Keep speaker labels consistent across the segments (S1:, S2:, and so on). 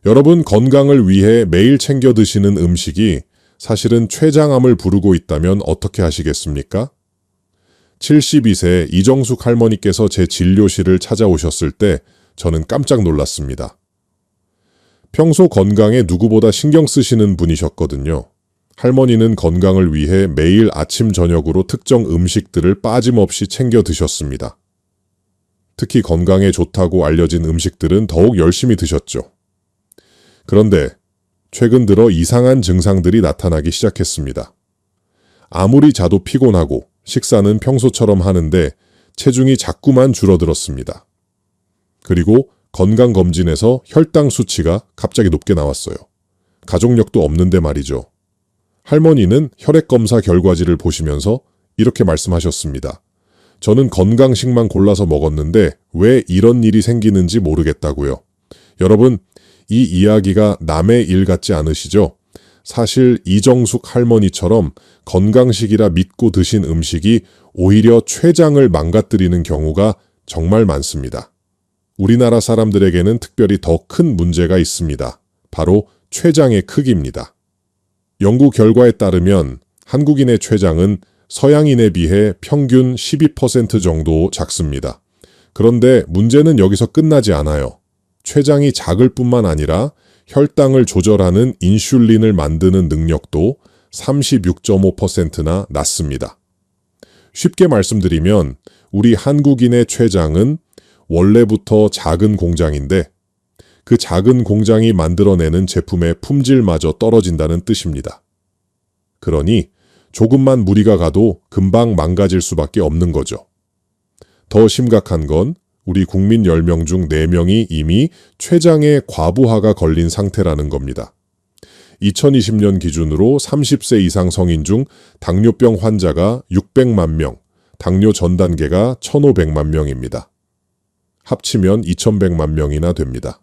S1: 여러분 건강을 위해 매일 챙겨 드시는 음식이 사실은 췌장암을 부르고 있다면 어떻게 하시겠습니까? 72세 이정숙 할머니께서 제 진료실을 찾아오셨을 때 저는 깜짝 놀랐습니다. 평소 건강에 누구보다 신경 쓰시는 분이셨거든요. 할머니는 건강을 위해 매일 아침 저녁으로 특정 음식들을 빠짐없이 챙겨 드셨습니다. 특히 건강에 좋다고 알려진 음식들은 더욱 열심히 드셨죠. 그런데 최근 들어 이상한 증상들이 나타나기 시작했습니다. 아무리 자도 피곤하고 식사는 평소처럼 하는데 체중이 자꾸만 줄어들었습니다. 그리고 건강검진에서 혈당 수치가 갑자기 높게 나왔어요. 가족력도 없는데 말이죠. 할머니는 혈액검사 결과지를 보시면서 이렇게 말씀하셨습니다. 저는 건강식만 골라서 먹었는데 왜 이런 일이 생기는지 모르겠다고요. 여러분, 이 이야기가 남의 일 같지 않으시죠? 사실 이정숙 할머니처럼 건강식이라 믿고 드신 음식이 오히려 췌장을 망가뜨리는 경우가 정말 많습니다. 우리나라 사람들에게는 특별히 더 큰 문제가 있습니다. 바로 췌장의 크기입니다. 연구 결과에 따르면 한국인의 췌장은 서양인에 비해 평균 12% 정도 작습니다. 그런데 문제는 여기서 끝나지 않아요. 췌장이 작을 뿐만 아니라 혈당을 조절하는 인슐린을 만드는 능력도 36.5%나 낮습니다. 쉽게 말씀드리면 우리 한국인의 췌장은 원래부터 작은 공장인데 그 작은 공장이 만들어내는 제품의 품질마저 떨어진다는 뜻입니다. 그러니 조금만 무리가 가도 금방 망가질 수밖에 없는 거죠. 더 심각한 건 우리 국민 10명 중 4명이 이미 췌장의 과부하가 걸린 상태라는 겁니다. 2020년 기준으로 30세 이상 성인 중 당뇨병 환자가 600만 명, 당뇨 전 단계가 1,500만 명입니다. 합치면 2,100만 명이나 됩니다.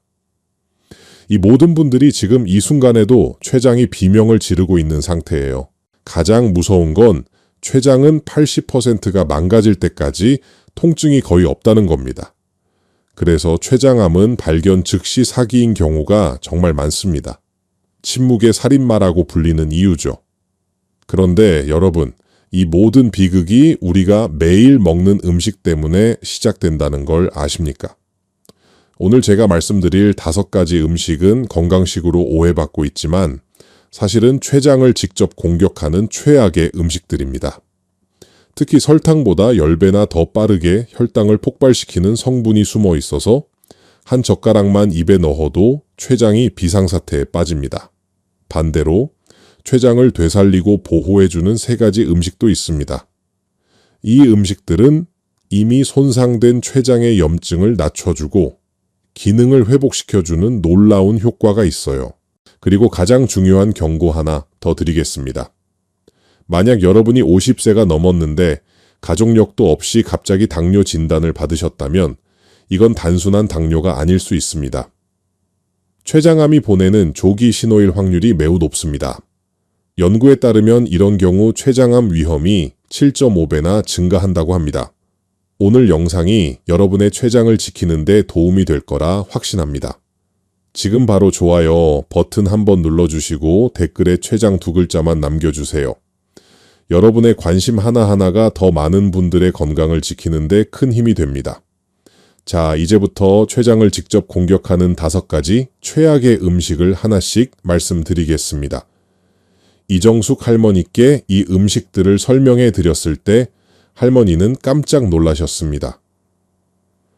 S1: 이 모든 분들이 지금 이 순간에도 췌장이 비명을 지르고 있는 상태예요. 가장 무서운 건 췌장은 80%가 망가질 때까지 통증이 거의 없다는 겁니다. 그래서 췌장암은 발견 즉시 사기인 경우가 정말 많습니다. 침묵의 살인마라고 불리는 이유죠. 그런데 여러분, 이 모든 비극이 우리가 매일 먹는 음식 때문에 시작된다는 걸 아십니까? 오늘 제가 말씀드릴 5가지 음식은 건강식으로 오해받고 있지만 사실은 췌장을 직접 공격하는 최악의 음식들입니다. 특히 설탕보다 10배나 더 빠르게 혈당을 폭발시키는 성분이 숨어 있어서 한 젓가락만 입에 넣어도 췌장이 비상사태에 빠집니다. 반대로 췌장을 되살리고 보호해주는 3가지 음식도 있습니다. 이 음식들은 이미 손상된 췌장의 염증을 낮춰주고 기능을 회복시켜주는 놀라운 효과가 있어요. 그리고 가장 중요한 경고 하나 더 드리겠습니다. 만약 여러분이 50세가 넘었는데 가족력도 없이 갑자기 당뇨 진단을 받으셨다면 이건 단순한 당뇨가 아닐 수 있습니다. 췌장암이 보내는 조기 신호일 확률이 매우 높습니다. 연구에 따르면 이런 경우 췌장암 위험이 7.5배나 증가한다고 합니다. 오늘 영상이 여러분의 췌장을 지키는 데 도움이 될 거라 확신합니다. 지금 바로 좋아요 버튼 한번 눌러주시고 댓글에 췌장 2글자만 남겨주세요. 여러분의 관심 하나하나가 더 많은 분들의 건강을 지키는 데 큰 힘이 됩니다. 자, 이제부터 췌장을 직접 공격하는 5가지 최악의 음식을 하나씩 말씀드리겠습니다. 이정숙 할머니께 이 음식들을 설명해 드렸을 때 할머니는 깜짝 놀라셨습니다.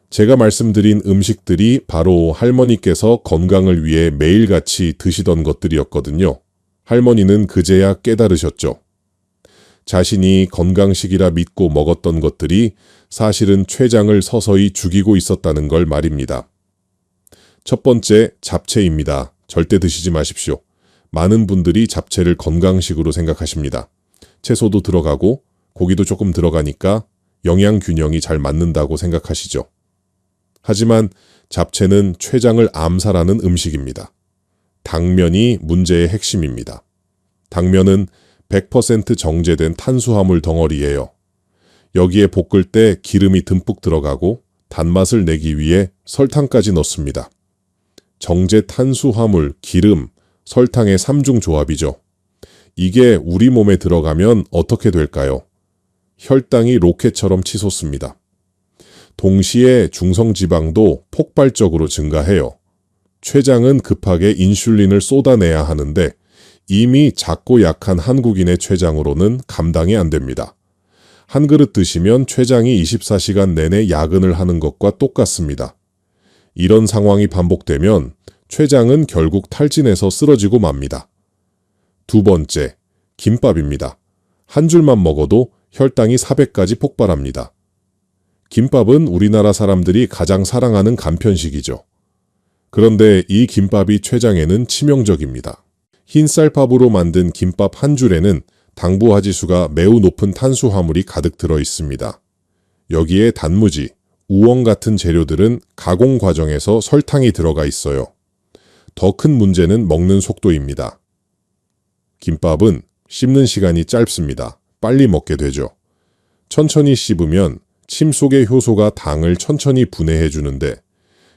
S1: 제가 말씀드린 음식들이 바로 할머니께서 건강을 위해 매일같이 드시던 것들이었거든요. 할머니는 그제야 깨달으셨죠. 자신이 건강식이라 믿고 먹었던 것들이 사실은 췌장을 서서히 죽이고 있었다는 걸 말입니다. 첫 번째, 잡채입니다. 절대 드시지 마십시오. 많은 분들이 잡채를 건강식으로 생각하십니다. 채소도 들어가고 고기도 조금 들어가니까 영양 균형이 잘 맞는다고 생각하시죠. 하지만 잡채는 췌장을 암살하는 음식입니다. 당면이 문제의 핵심입니다. 당면은 100% 정제된 탄수화물 덩어리예요. 여기에 볶을 때 기름이 듬뿍 들어가고 단맛을 내기 위해 설탕까지 넣습니다. 정제 탄수화물, 기름, 설탕의 3중 조합이죠. 이게 우리 몸에 들어가면 어떻게 될까요? 혈당이 로켓처럼 치솟습니다. 동시에 중성지방도 폭발적으로 증가해요. 췌장은 급하게 인슐린을 쏟아내야 하는데 이미 작고 약한 한국인의 췌장으로는 감당이 안 됩니다. 한 그릇 드시면 췌장이 24시간 내내 야근을 하는 것과 똑같습니다. 이런 상황이 반복되면 췌장은 결국 탈진해서 쓰러지고 맙니다. 두 번째, 김밥입니다. 한 줄만 먹어도 혈당이 400까지 폭발합니다. 김밥은 우리나라 사람들이 가장 사랑하는 간편식이죠. 그런데 이 김밥이 췌장에는 치명적입니다. 흰 쌀밥으로 만든 김밥 한 줄에는 당부하지수가 매우 높은 탄수화물이 가득 들어 있습니다. 여기에 단무지, 우엉 같은 재료들은 가공 과정에서 설탕이 들어가 있어요. 더 큰 문제는 먹는 속도입니다. 김밥은 씹는 시간이 짧습니다. 빨리 먹게 되죠. 천천히 씹으면 침 속의 효소가 당을 천천히 분해해 주는데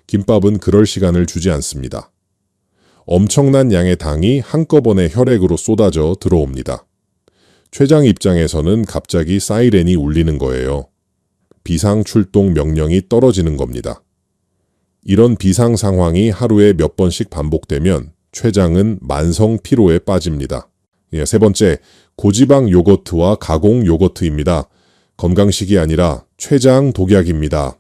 S1: 김밥은 그럴 시간을 주지 않습니다. 엄청난 양의 당이 한꺼번에 혈액으로 쏟아져 들어옵니다. 췌장 입장에서는 갑자기 사이렌이 울리는 거예요. 비상 출동 명령이 떨어지는 겁니다. 이런 비상 상황이 하루에 몇 번씩 반복되면 췌장은 만성 피로에 빠집니다. 세 번째, 고지방 요거트와 가공 요거트입니다. 건강식이 아니라 췌장 독약입니다.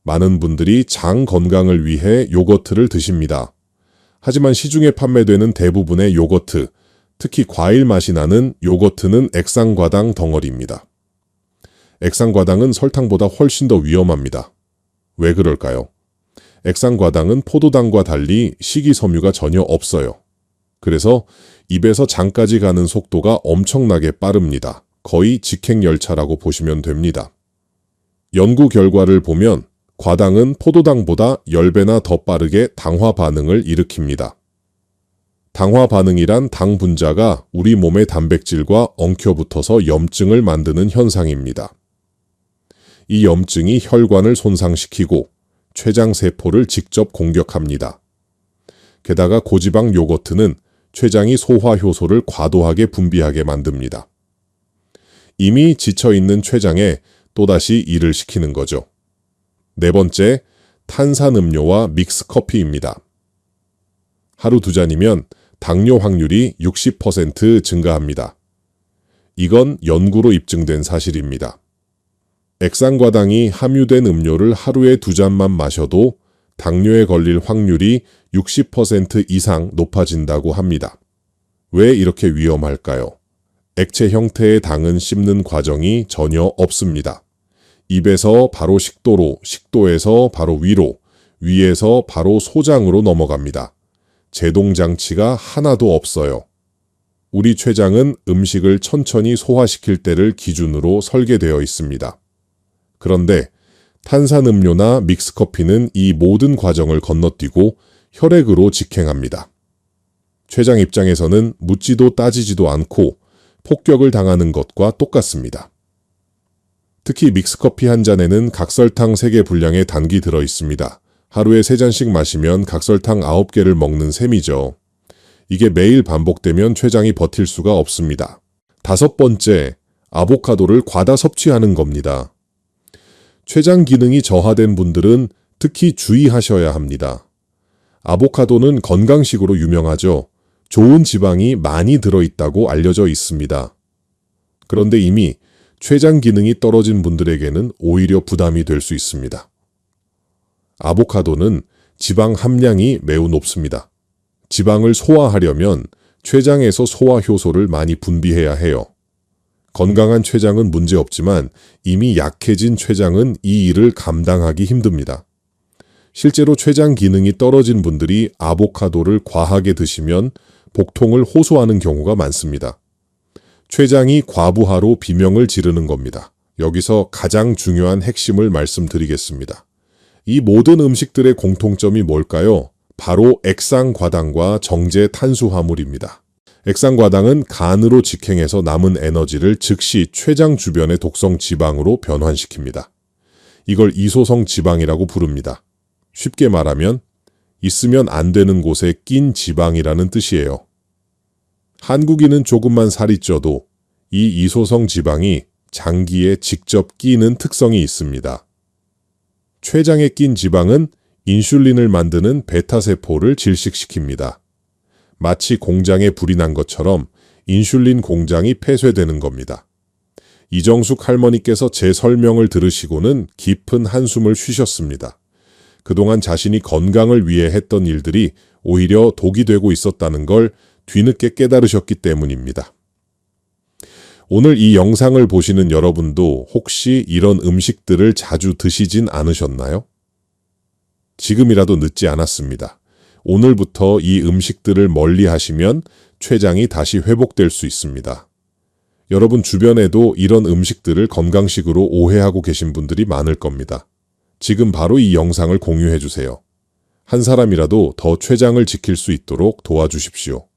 S1: 많은 분들이 장 건강을 위해 요거트를 드십니다. 하지만 시중에 판매되는 대부분의 요거트, 특히 과일 맛이 나는 요거트는 액상과당 덩어리입니다. 액상과당은 설탕보다 훨씬 더 위험합니다. 왜 그럴까요? 액상과당은 포도당과 달리 식이섬유가 전혀 없어요. 그래서 입에서 장까지 가는 속도가 엄청나게 빠릅니다. 거의 직행열차라고 보시면 됩니다. 연구 결과를 보면 과당은 포도당보다 10배나 더 빠르게 당화 반응을 일으킵니다. 당화 반응이란 당 분자가 우리 몸의 단백질과 엉켜붙어서 염증을 만드는 현상입니다. 이 염증이 혈관을 손상시키고 췌장 세포를 직접 공격합니다. 게다가 고지방 요거트는 췌장이 소화 효소를 과도하게 분비하게 만듭니다. 이미 지쳐있는 췌장에 또다시 일을 시키는 거죠. 네 번째, 탄산음료와 믹스커피입니다. 하루 2잔이면 당뇨 확률이 60% 증가합니다. 이건 연구로 입증된 사실입니다. 액상과당이 함유된 음료를 하루에 2잔만 마셔도 당뇨에 걸릴 확률이 60% 이상 높아진다고 합니다. 왜 이렇게 위험할까요? 액체 형태의 당은 씹는 과정이 전혀 없습니다. 입에서 바로 식도로, 식도에서 바로 위로, 위에서 바로 소장으로 넘어갑니다. 제동장치가 하나도 없어요. 우리 췌장은 음식을 천천히 소화시킬 때를 기준으로 설계되어 있습니다. 그런데 탄산음료나 믹스커피는 이 모든 과정을 건너뛰고 혈액으로 직행합니다. 췌장 입장에서는 묻지도 따지지도 않고 폭격을 당하는 것과 똑같습니다. 특히 믹스커피 한 잔에는 각설탕 3개 분량의 단기 들어 있습니다. 하루에 3잔씩 마시면 각설탕 9개를 먹는 셈이죠. 이게 매일 반복되면 췌장이 버틸 수가 없습니다. 5번째, 아보카도를 과다 섭취하는 겁니다. 췌장 기능이 저하된 분들은 특히 주의하셔야 합니다. 아보카도는 건강식으로 유명하죠. 좋은 지방이 많이 들어있다고 알려져 있습니다. 그런데 이미 췌장 기능이 떨어진 분들에게는 오히려 부담이 될 수 있습니다. 아보카도는 지방 함량이 매우 높습니다. 지방을 소화하려면 췌장에서 소화 효소를 많이 분비해야 해요. 건강한 췌장은 문제없지만 이미 약해진 췌장은 이 일을 감당하기 힘듭니다. 실제로 췌장 기능이 떨어진 분들이 아보카도를 과하게 드시면 복통을 호소하는 경우가 많습니다. 췌장이 과부하로 비명을 지르는 겁니다. 여기서 가장 중요한 핵심을 말씀드리겠습니다. 이 모든 음식들의 공통점이 뭘까요? 바로 액상과당과 정제 탄수화물입니다. 액상과당은 간으로 직행해서 남은 에너지를 즉시 췌장 주변의 독성 지방으로 변환시킵니다. 이걸 이소성 지방이라고 부릅니다. 쉽게 말하면 있으면 안 되는 곳에 낀 지방이라는 뜻이에요. 한국인은 조금만 살이 쪄도 이 이소성 지방이 장기에 직접 끼는 특성이 있습니다. 췌장에 낀 지방은 인슐린을 만드는 베타세포를 질식시킵니다. 마치 공장에 불이 난 것처럼 인슐린 공장이 폐쇄되는 겁니다. 이정숙 할머니께서 제 설명을 들으시고는 깊은 한숨을 쉬셨습니다. 그동안 자신이 건강을 위해 했던 일들이 오히려 독이 되고 있었다는 걸 뒤늦게 깨달으셨기 때문입니다. 오늘 이 영상을 보시는 여러분도 혹시 이런 음식들을 자주 드시진 않으셨나요? 지금이라도 늦지 않았습니다. 오늘부터 이 음식들을 멀리 하시면 췌장이 다시 회복될 수 있습니다. 여러분 주변에도 이런 음식들을 건강식으로 오해하고 계신 분들이 많을 겁니다. 지금 바로 이 영상을 공유해 주세요. 한 사람이라도 더 췌장을 지킬 수 있도록 도와주십시오.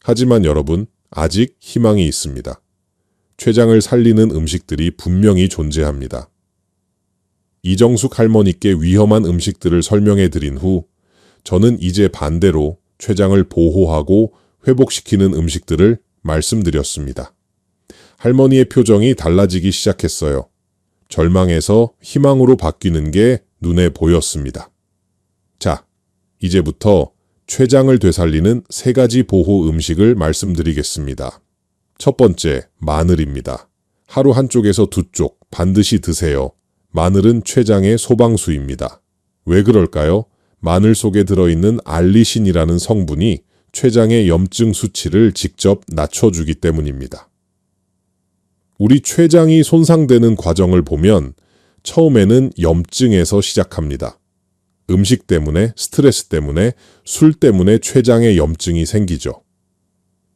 S1: 하지만 여러분, 아직 희망이 있습니다. 췌장을 살리는 음식들이 분명히 존재합니다. 이정숙 할머니께 위험한 음식들을 설명해 드린 후 저는 이제 반대로 췌장을 보호하고 회복시키는 음식들을 말씀드렸습니다. 할머니의 표정이 달라지기 시작했어요. 절망에서 희망으로 바뀌는 게 눈에 보였습니다. 자, 이제부터 췌장을 되살리는 3가지 보호 음식을 말씀드리겠습니다. 첫 번째, 마늘입니다. 하루 한쪽에서 2쪽 반드시 드세요. 마늘은 췌장의 소방수입니다. 왜 그럴까요? 마늘 속에 들어있는 알리신이라는 성분이 췌장의 염증 수치를 직접 낮춰주기 때문입니다. 우리 췌장이 손상되는 과정을 보면 처음에는 염증에서 시작합니다. 음식 때문에, 스트레스 때문에, 술 때문에 췌장에 염증이 생기죠.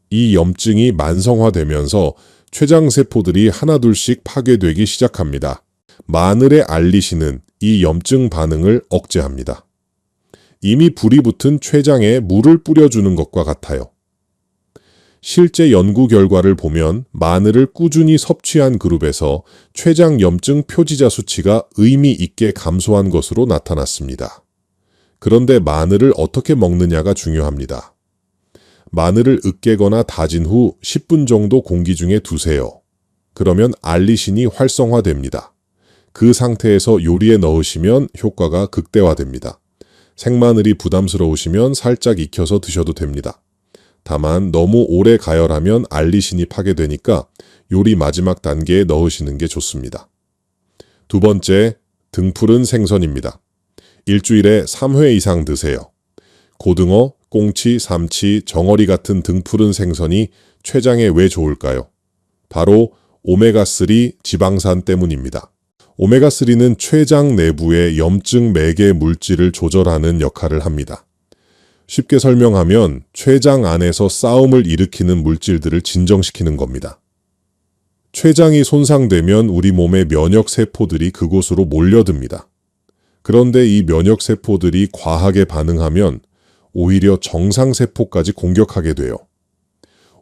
S1: 이 염증이 만성화되면서 췌장세포들이 하나둘씩 파괴되기 시작합니다. 마늘의 알리신은 이 염증 반응을 억제합니다. 이미 불이 붙은 췌장에 물을 뿌려주는 것과 같아요. 실제 연구 결과를 보면 마늘을 꾸준히 섭취한 그룹에서 췌장 염증 표지자 수치가 의미 있게 감소한 것으로 나타났습니다. 그런데 마늘을 어떻게 먹느냐가 중요합니다. 마늘을 으깨거나 다진 후 10분 정도 공기 중에 두세요. 그러면 알리신이 활성화됩니다. 그 상태에서 요리에 넣으시면 효과가 극대화됩니다. 생마늘이 부담스러우시면 살짝 익혀서 드셔도 됩니다. 다만 너무 오래 가열하면 알리신이 파괴되니까 요리 마지막 단계에 넣으시는 게 좋습니다. 두 번째, 등푸른 생선입니다. 일주일에 3회 이상 드세요. 고등어, 꽁치, 삼치, 정어리 같은 등푸른 생선이 췌장에 왜 좋을까요? 바로 오메가3 지방산 때문입니다. 오메가3는 췌장 내부의 염증 매개 물질을 조절하는 역할을 합니다. 쉽게 설명하면 췌장 안에서 싸움을 일으키는 물질들을 진정시키는 겁니다. 췌장이 손상되면 우리 몸의 면역세포들이 그곳으로 몰려듭니다. 그런데 이 면역세포들이 과하게 반응하면 오히려 정상세포까지 공격하게 돼요.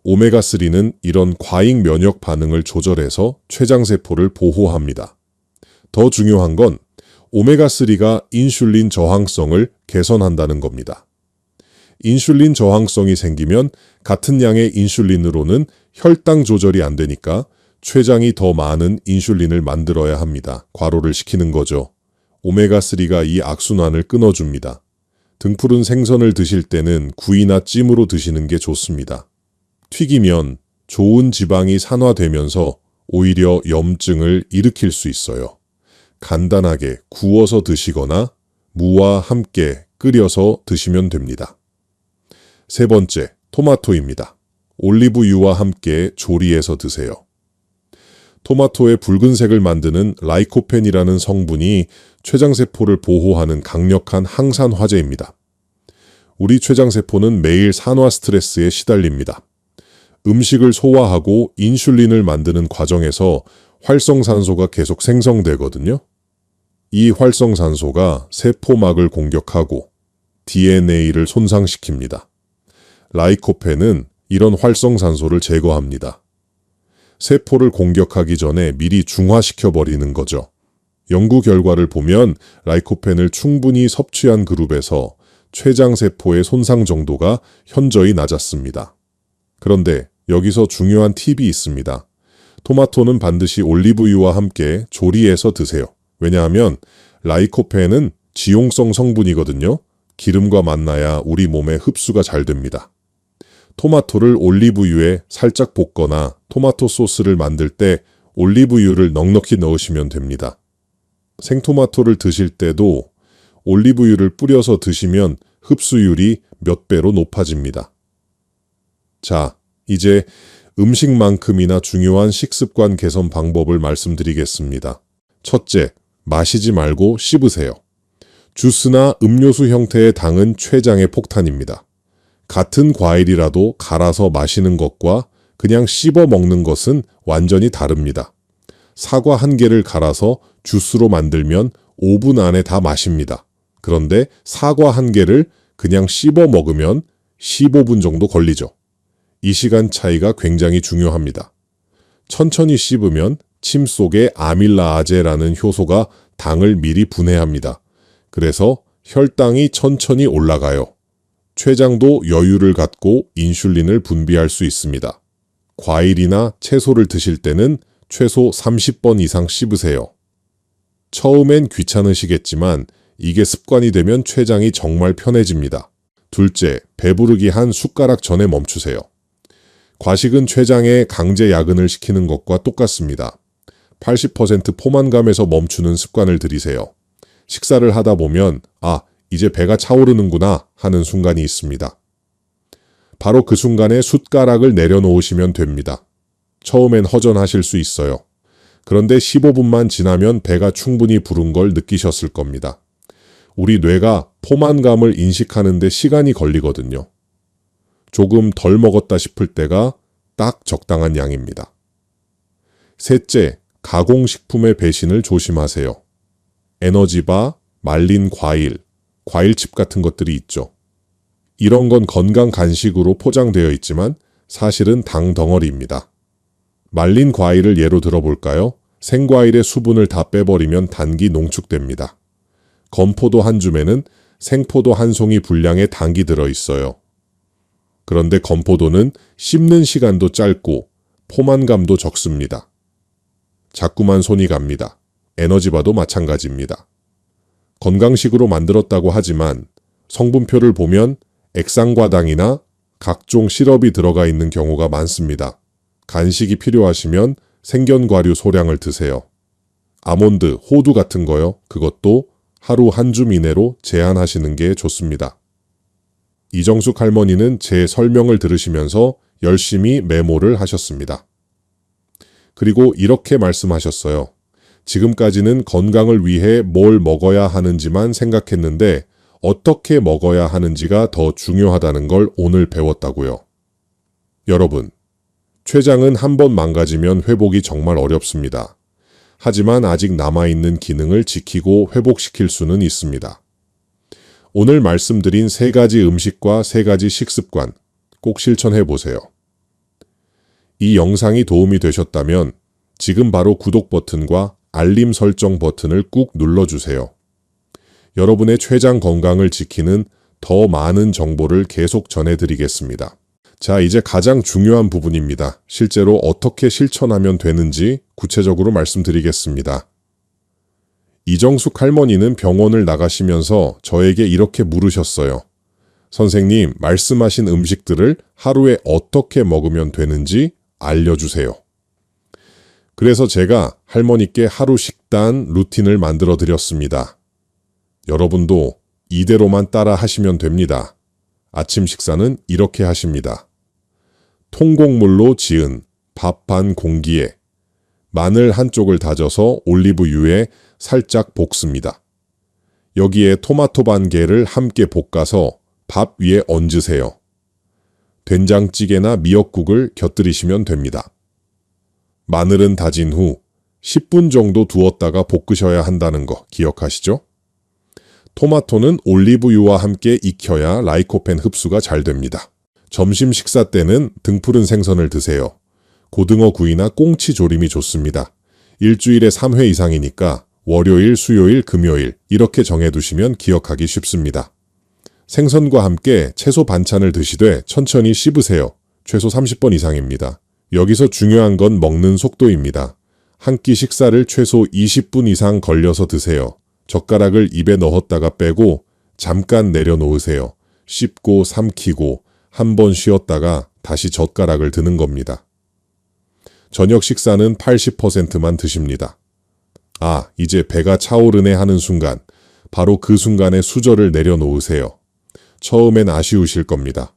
S1: 오메가3는 이런 과잉 면역 반응을 조절해서 췌장세포를 보호합니다. 더 중요한 건 오메가3가 인슐린 저항성을 개선한다는 겁니다. 인슐린 저항성이 생기면 같은 양의 인슐린으로는 혈당 조절이 안 되니까 췌장이 더 많은 인슐린을 만들어야 합니다. 과로를 시키는 거죠. 오메가3가 이 악순환을 끊어줍니다. 등푸른 생선을 드실 때는 구이나 찜으로 드시는 게 좋습니다. 튀기면 좋은 지방이 산화되면서 오히려 염증을 일으킬 수 있어요. 간단하게 구워서 드시거나 무와 함께 끓여서 드시면 됩니다. 세 번째, 토마토입니다. 올리브유와 함께 조리해서 드세요. 토마토의 붉은색을 만드는 라이코펜이라는 성분이 췌장세포를 보호하는 강력한 항산 화제입니다. 우리 췌장세포는 매일 산화 스트레스에 시달립니다. 음식을 소화하고 인슐린을 만드는 과정에서 활성산소가 계속 생성되거든요. 이 활성산소가 세포막을 공격하고 DNA를 손상시킵니다. 라이코펜은 이런 활성산소를 제거합니다. 세포를 공격하기 전에 미리 중화시켜버리는 거죠. 연구 결과를 보면 라이코펜을 충분히 섭취한 그룹에서 췌장세포의 손상 정도가 현저히 낮았습니다. 그런데 여기서 중요한 팁이 있습니다. 토마토는 반드시 올리브유와 함께 조리해서 드세요. 왜냐하면 라이코펜은 지용성 성분이거든요. 기름과 만나야 우리 몸에 흡수가 잘 됩니다. 토마토를 올리브유에 살짝 볶거나 토마토 소스를 만들 때 올리브유를 넉넉히 넣으시면 됩니다. 생토마토를 드실 때도 올리브유를 뿌려서 드시면 흡수율이 몇 배로 높아집니다. 자, 이제 음식만큼이나 중요한 식습관 개선 방법을 말씀드리겠습니다. 첫째, 마시지 말고 씹으세요. 주스나 음료수 형태의 당은 췌장의 폭탄입니다. 같은 과일이라도 갈아서 마시는 것과 그냥 씹어 먹는 것은 완전히 다릅니다. 사과 한 개를 갈아서 주스로 만들면 5분 안에 다 마십니다. 그런데 사과 한 개를 그냥 씹어 먹으면 15분 정도 걸리죠. 이 시간 차이가 굉장히 중요합니다. 천천히 씹으면 침 속에 아밀라아제라는 효소가 당을 미리 분해합니다. 그래서 혈당이 천천히 올라가요. 췌장도 여유를 갖고 인슐린을 분비할 수 있습니다. 과일이나 채소를 드실 때는 최소 30번 이상 씹으세요. 처음엔 귀찮으시겠지만 이게 습관이 되면 췌장이 정말 편해집니다. 둘째, 배부르기 한 숟가락 전에 멈추세요. 과식은 췌장에 강제 야근을 시키는 것과 똑같습니다. 80% 포만감에서 멈추는 습관을 들이세요. 식사를 하다 보면 이제 배가 차오르는구나 하는 순간이 있습니다. 바로 그 순간에 숟가락을 내려놓으시면 됩니다. 처음엔 허전하실 수 있어요. 그런데 15분만 지나면 배가 충분히 부른 걸 느끼셨을 겁니다. 우리 뇌가 포만감을 인식하는 데 시간이 걸리거든요. 조금 덜 먹었다 싶을 때가 딱 적당한 양입니다. 셋째, 가공식품의 배신을 조심하세요. 에너지바, 말린 과일, 과일칩 같은 것들이 있죠. 이런 건 건강 간식으로 포장되어 있지만 사실은 당 덩어리입니다. 말린 과일을 예로 들어볼까요? 생과일의 수분을 다 빼버리면 당이 농축됩니다. 건포도 한 줌에는 생포도 한 송이 분량의 당이 들어있어요. 그런데 건포도는 씹는 시간도 짧고 포만감도 적습니다. 자꾸만 손이 갑니다. 에너지바도 마찬가지입니다. 건강식으로 만들었다고 하지만 성분표를 보면 액상과당이나 각종 시럽이 들어가 있는 경우가 많습니다. 간식이 필요하시면 생견과류 소량을 드세요. 아몬드, 호두 같은 거요. 그것도 하루 한 줌 이내로 제한하시는 게 좋습니다. 이정숙 할머니는 제 설명을 들으시면서 열심히 메모를 하셨습니다. 그리고 이렇게 말씀하셨어요. 지금까지는 건강을 위해 뭘 먹어야 하는지만 생각했는데 어떻게 먹어야 하는지가 더 중요하다는 걸 오늘 배웠다고요. 여러분, 췌장은 한번 망가지면 회복이 정말 어렵습니다. 하지만 아직 남아있는 기능을 지키고 회복시킬 수는 있습니다. 오늘 말씀드린 3가지 음식과 3가지 식습관 꼭 실천해 보세요. 이 영상이 도움이 되셨다면 지금 바로 구독 버튼과 알림 설정 버튼을 꾹 눌러주세요. 여러분의 췌장 건강을 지키는 더 많은 정보를 계속 전해드리겠습니다. 자, 이제 가장 중요한 부분입니다. 실제로 어떻게 실천하면 되는지 구체적으로 말씀드리겠습니다. 이정숙 할머니는 병원을 나가시면서 저에게 이렇게 물으셨어요. 선생님, 말씀하신 음식들을 하루에 어떻게 먹으면 되는지 알려주세요. 그래서 제가 할머니께 하루 식단 루틴을 만들어 드렸습니다. 여러분도 이대로만 따라 하시면 됩니다. 아침 식사는 이렇게 하십니다. 통곡물로 지은 밥 반 공기에 마늘 한쪽을 다져서 올리브유에 살짝 볶습니다. 여기에 토마토 반 개를 함께 볶아서 밥 위에 얹으세요. 된장찌개나 미역국을 곁들이시면 됩니다. 마늘은 다진 후 10분 정도 두었다가 볶으셔야 한다는 거 기억하시죠? 토마토는 올리브유와 함께 익혀야 라이코펜 흡수가 잘 됩니다. 점심 식사 때는 등푸른 생선을 드세요. 고등어 구이나 꽁치 조림이 좋습니다. 일주일에 3회 이상이니까 월요일, 수요일, 금요일 이렇게 정해두시면 기억하기 쉽습니다. 생선과 함께 채소 반찬을 드시되 천천히 씹으세요. 최소 30번 이상입니다. 여기서 중요한 건 먹는 속도입니다. 한 끼 식사를 최소 20분 이상 걸려서 드세요. 젓가락을 입에 넣었다가 빼고 잠깐 내려놓으세요. 씹고 삼키고 한 번 쉬었다가 다시 젓가락을 드는 겁니다. 저녁 식사는 80%만 드십니다. 아, 이제 배가 차오르네 하는 순간, 바로 그 순간에 수저를 내려놓으세요. 처음엔 아쉬우실 겁니다.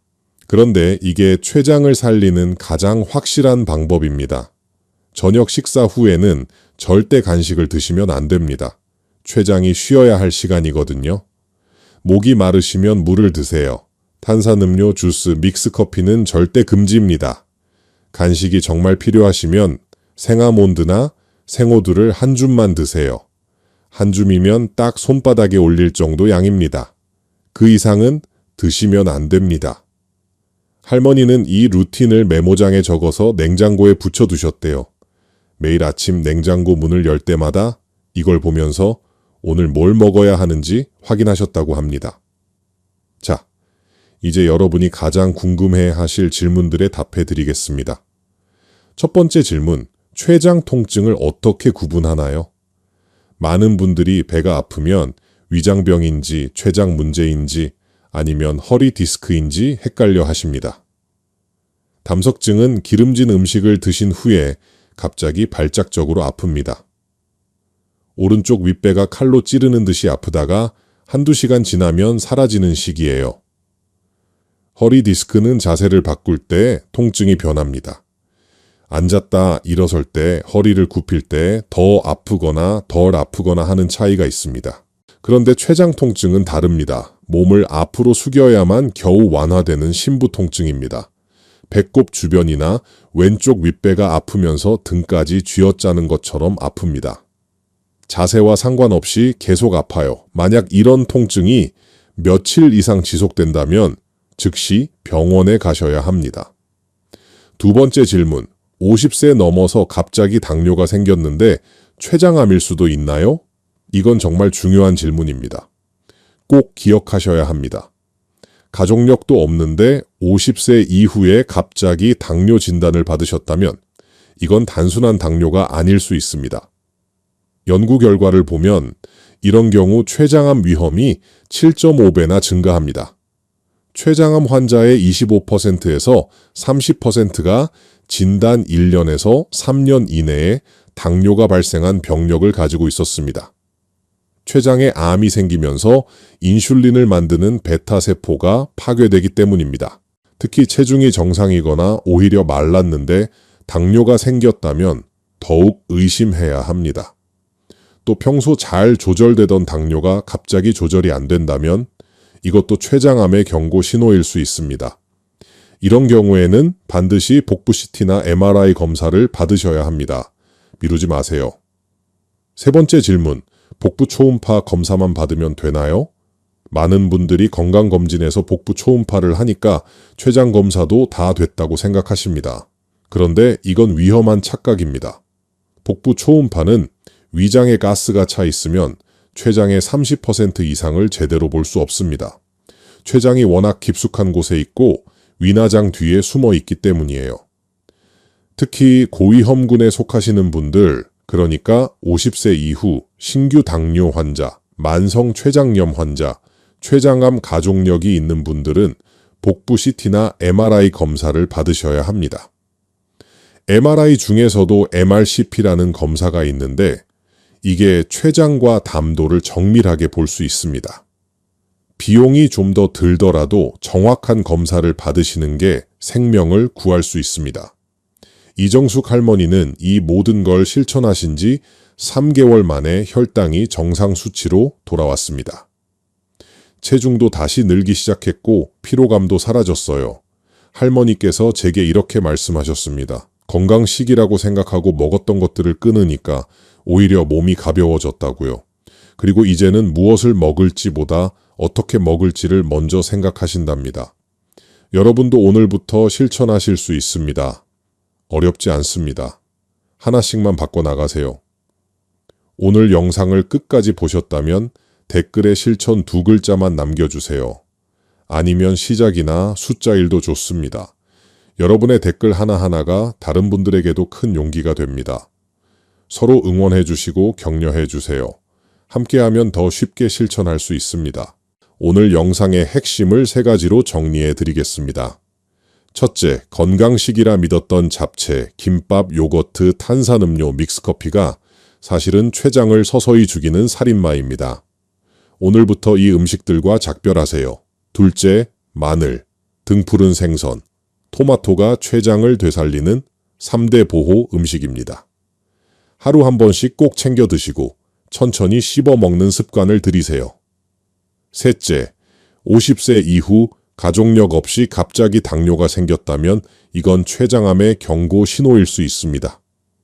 S1: 그런데 이게 췌장을 살리는 가장 확실한 방법입니다. 저녁 식사 후에는 절대 간식을 드시면 안 됩니다. 췌장이 쉬어야 할 시간이거든요. 목이 마르시면 물을 드세요. 탄산음료, 주스, 믹스커피는 절대 금지입니다. 간식이 정말 필요하시면 생아몬드나 생호두를 한 줌만 드세요. 한 줌이면 딱 손바닥에 올릴 정도 양입니다. 그 이상은 드시면 안 됩니다. 할머니는 이 루틴을 메모장에 적어서 냉장고에 붙여두셨대요. 매일 아침 냉장고 문을 열 때마다 이걸 보면서 오늘 뭘 먹어야 하는지 확인하셨다고 합니다. 자, 이제 여러분이 가장 궁금해 하실 질문들에 답해 드리겠습니다. 첫 번째 질문, 췌장 통증을 어떻게 구분하나요? 많은 분들이 배가 아프면 위장병인지 췌장 문제인지 아니면 허리 디스크인지 헷갈려 하십니다. 담석증은 기름진 음식을 드신 후에 갑자기 발작적으로 아픕니다. 오른쪽 윗배가 칼로 찌르는 듯이 아프다가 한두 시간 지나면 사라지는 시기예요. 허리 디스크는 자세를 바꿀 때 통증이 변합니다. 앉았다 일어설 때, 허리를 굽힐 때 더 아프거나 덜 아프거나 하는 차이가 있습니다. 그런데 췌장 통증은 다릅니다. 몸을 앞으로 숙여야만 겨우 완화되는 심부 통증입니다. 배꼽 주변이나 왼쪽 윗배가 아프면서 등까지 쥐어짜는 것처럼 아픕니다. 자세와 상관없이 계속 아파요. 만약 이런 통증이 며칠 이상 지속된다면 즉시 병원에 가셔야 합니다. 두 번째 질문, 50세 넘어서 갑자기 당뇨가 생겼는데 췌장암일 수도 있나요? 이건 정말 중요한 질문입니다. 꼭 기억하셔야 합니다. 가족력도 없는데 50세 이후에 갑자기 당뇨 진단을 받으셨다면 이건 단순한 당뇨가 아닐 수 있습니다. 연구 결과를 보면 이런 경우 췌장암 위험이 7.5배나 증가합니다. 췌장암 환자의 25%에서 30%가 진단 1년에서 3년 이내에 당뇨가 발생한 병력을 가지고 있었습니다. 췌장에 암이 생기면서 인슐린을 만드는 베타세포가 파괴되기 때문입니다. 특히 체중이 정상이거나 오히려 말랐는데 당뇨가 생겼다면 더욱 의심해야 합니다. 또 평소 잘 조절되던 당뇨가 갑자기 조절이 안 된다면 이것도 췌장암의 경고 신호일 수 있습니다. 이런 경우에는 반드시 복부 CT나 MRI 검사를 받으셔야 합니다. 미루지 마세요. 세 번째 질문, 복부 초음파 검사만 받으면 되나요? 많은 분들이 건강검진에서 복부 초음파를 하니까 췌장 검사도 다 됐다고 생각하십니다. 그런데 이건 위험한 착각입니다. 복부 초음파는 위장에 가스가 차 있으면 췌장의 30% 이상을 제대로 볼 수 없습니다. 췌장이 워낙 깊숙한 곳에 있고 위나장 뒤에 숨어 있기 때문이에요. 특히 고위험군에 속하시는 분들, 그러니까 50세 이후 신규 당뇨 환자, 만성 췌장염 환자, 췌장암 가족력이 있는 분들은 복부 CT나 MRI 검사를 받으셔야 합니다. MRI 중에서도 MRCP라는 검사가 있는데 이게 췌장과 담도를 정밀하게 볼 수 있습니다. 비용이 좀 더 들더라도 정확한 검사를 받으시는 게 생명을 구할 수 있습니다. 이정숙 할머니는 이 모든 걸 실천하신 지 3개월 만에 혈당이 정상 수치로 돌아왔습니다. 체중도 다시 늘기 시작했고 피로감도 사라졌어요. 할머니께서 제게 이렇게 말씀하셨습니다. 건강식이라고 생각하고 먹었던 것들을 끊으니까 오히려 몸이 가벼워졌다고요. 그리고 이제는 무엇을 먹을지보다 어떻게 먹을지를 먼저 생각하신답니다. 여러분도 오늘부터 실천하실 수 있습니다. 어렵지 않습니다. 하나씩만 바꿔나가세요. 오늘 영상을 끝까지 보셨다면 댓글에 실천 2글자만 남겨주세요. 아니면 시작이나 숫자일도 좋습니다. 여러분의 댓글 하나하나가 다른 분들에게도 큰 용기가 됩니다. 서로 응원해 주시고 격려해 주세요. 함께하면 더 쉽게 실천할 수 있습니다. 오늘 영상의 핵심을 3가지로 정리해 드리겠습니다. 첫째, 건강식이라 믿었던 잡채, 김밥, 요거트, 탄산음료, 믹스커피가 사실은 췌장을 서서히 죽이는 살인마입니다. 오늘부터 이 음식들과 작별하세요. 둘째, 마늘, 등푸른 생선, 토마토가 췌장을 되살리는 3대 보호 음식입니다. 하루 한 번씩 꼭 챙겨 드시고 천천히 씹어 먹는 습관을 들이세요. 셋째, 50세 이후 가족력 없이 갑자기 당뇨가 생겼다면 이건 췌장암의 경고 신호일 수 있습니다.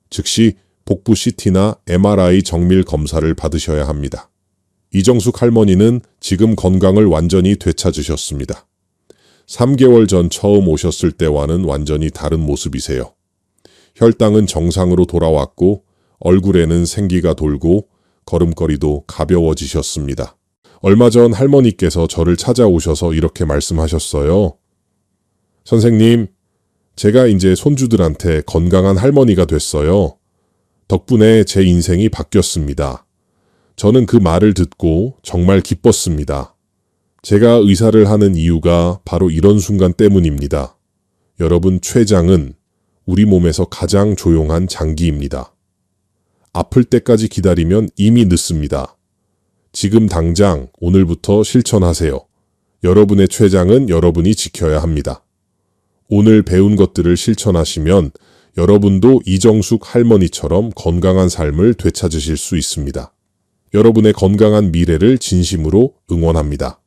S1: 즉시 복부 CT나 MRI 정밀 검사를 받으셔야 합니다. 이정숙 할머니는 지금 건강을 완전히 되찾으셨습니다. 3개월 전 처음 오셨을 때와는 완전히 다른 모습이세요. 혈당은 정상으로 돌아왔고 얼굴에는 생기가 돌고 걸음걸이도 가벼워지셨습니다. 얼마 전 할머니께서 저를 찾아오셔서 이렇게 말씀하셨어요. 선생님, 제가 이제 손주들한테 건강한 할머니가 됐어요. 덕분에 제 인생이 바뀌었습니다. 저는 그 말을 듣고 정말 기뻤습니다. 제가 의사를 하는 이유가 바로 이런 순간 때문입니다. 여러분, 췌장은 우리 몸에서 가장 조용한 장기입니다. 아플 때까지 기다리면 이미 늦습니다. 지금 당장 오늘부터 실천하세요. 여러분의 췌장은 여러분이 지켜야 합니다. 오늘 배운 것들을 실천하시면 여러분도 이정숙 할머니처럼 건강한 삶을 되찾으실 수 있습니다. 여러분의 건강한 미래를 진심으로 응원합니다.